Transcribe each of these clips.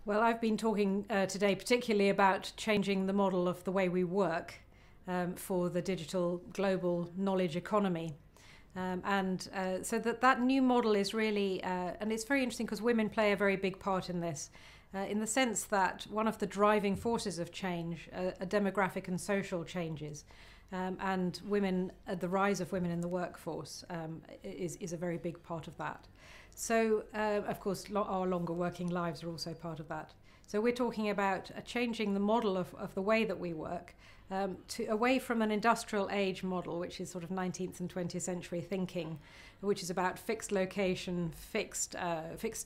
Well, I've been talking today particularly about changing the model of the way we work for the digital global knowledge economy. So that new model is really, and it's very interesting because women play a very big part in this, in the sense that one of the driving forces of change are demographic and social changes. And women, the rise of women in the workforce is a very big part of that. So, of course, our longer working lives are also part of that. So we're talking about changing the model of the way that we work away from an industrial age model, which is sort of 19th and 20th century thinking, which is about fixed location, fixed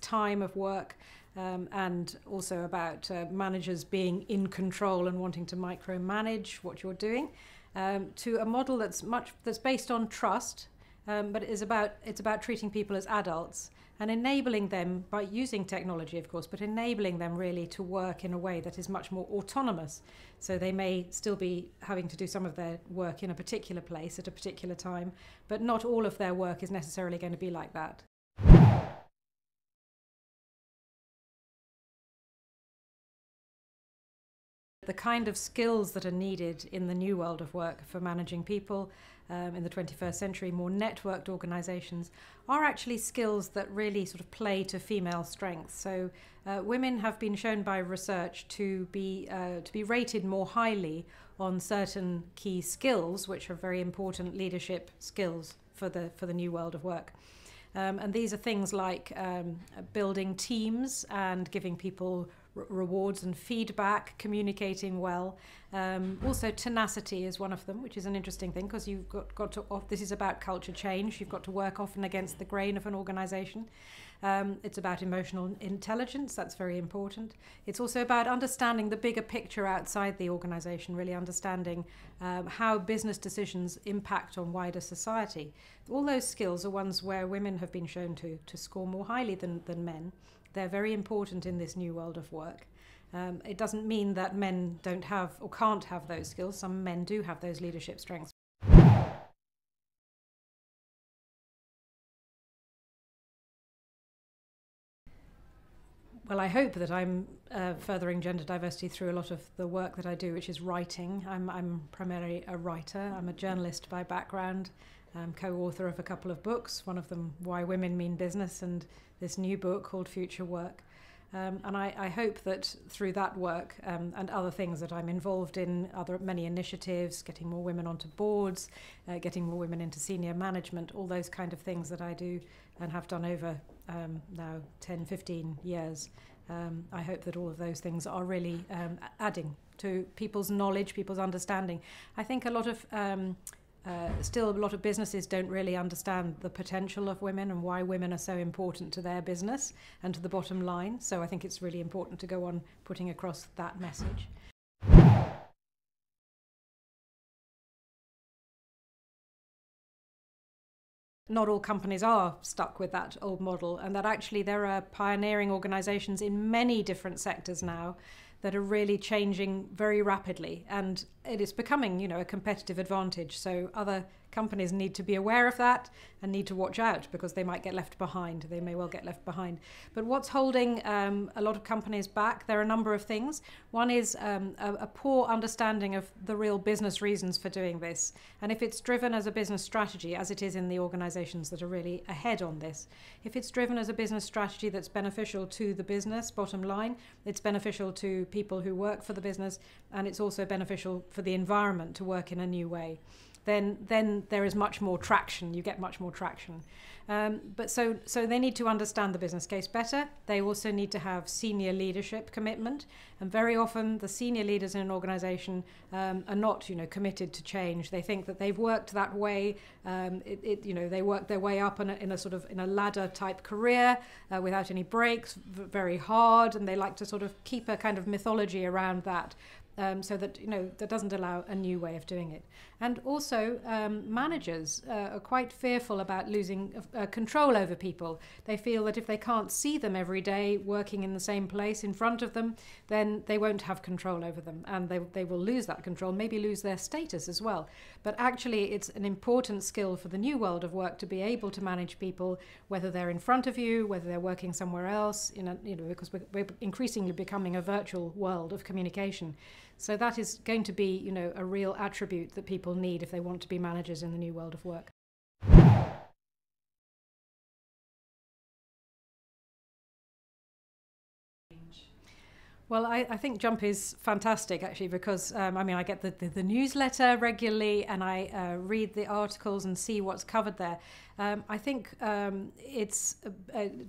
time of work, and also about managers being in control and wanting to micromanage what you're doing, to a model that's based on trust, but it's about treating people as adults and enabling them by using technology, of course, but enabling them really to work in a way that is much more autonomous. So they may still be having to do some of their work in a particular place at a particular time, but not all of their work is necessarily going to be like that. The kind of skills that are needed in the new world of work for managing people in the 21st century, more networked organizations, are actually skills that really sort of play to female strengths. So women have been shown by research to be rated more highly on certain key skills, which are very important leadership skills for the new world of work. And these are things like building teams and giving people rewards and feedback, communicating well. Also tenacity is one of them, which is an interesting thing because you've got to, this is about culture change. You've got to work often against the grain of an organization. It's about emotional intelligence, that's very important. It's also about understanding the bigger picture outside the organization, really understanding how business decisions impact on wider society. All those skills are ones where women have been shown to score more highly than men. They're very important in this new world of work. It doesn't mean that men don't have or can't have those skills. Some men do have those leadership strengths. Well, I hope that I'm furthering gender diversity through a lot of the work that I do, which is writing. I'm primarily a writer. I'm a journalist by background. I'm co-author of a couple of books, one of them Why Women Mean Business, and this new book called Future Work. And I hope that through that work and other things that I'm involved in, many initiatives, getting more women onto boards, getting more women into senior management, all those kind of things that I do and have done over now 10, 15 years. I hope that all of those things are really adding to people's knowledge, people's understanding. I think still a lot of businesses don't really understand the potential of women and why women are so important to their business and to the bottom line. So I think it's really important to go on putting across that message. Not all companies are stuck with that old model, and that actually there are pioneering organizations in many different sectors now that are really changing very rapidly, and it is becoming, a competitive advantage. So other companies need to be aware of that and need to watch out because they might get left behind. They may well get left behind. But what's holding a lot of companies back? There are a number of things. One is a poor understanding of the real business reasons for doing this. And if it's driven as a business strategy, as it is in the organizations that are really ahead on this, if it's driven as a business strategy that's beneficial to the business, bottom line, it's beneficial to people who work for the business, and it's also beneficial for the environment to work in a new way, then there is much more traction. You get much more traction. But so they need to understand the business case better. They also need to have senior leadership commitment. And very often the senior leaders in an organization are not, committed to change. They think that they've worked that way. They work their way up in a ladder type career without any breaks, very hard. And they like to sort of keep a kind of mythology around that. So that that doesn't allow a new way of doing it. And also managers are quite fearful about losing control over people. They feel that if they can't see them every day working in the same place in front of them, then they won't have control over them, and they will lose that control, maybe lose their status as well. But actually it's an important skill for the new world of work to be able to manage people, whether they're in front of you, whether they're working somewhere else, because we're increasingly becoming a virtual world of communication. So that is going to be, a real attribute that people need if they want to be managers in the new world of work. Well, I think Jump is fantastic, actually, because, I get the newsletter regularly, and I read the articles and see what's covered there. I think it's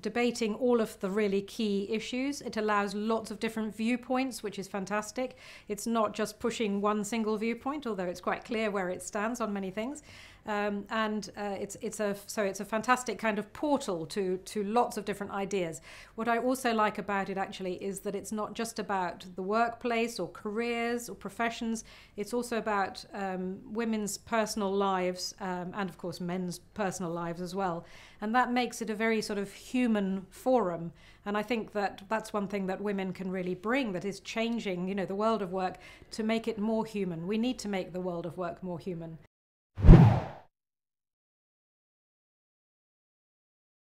debating all of the really key issues. It allows lots of different viewpoints, which is fantastic. It's not just pushing one single viewpoint, although it's quite clear where it stands on many things. It's a fantastic kind of portal to lots of different ideas. What I also like about it actually is that it's not just about the workplace or careers or professions. It's also about women's personal lives and of course men's personal lives as well. And that makes it a very sort of human forum. And I think that that's one thing that women can really bring, that is changing, the world of work to make it more human. We need to make the world of work more human.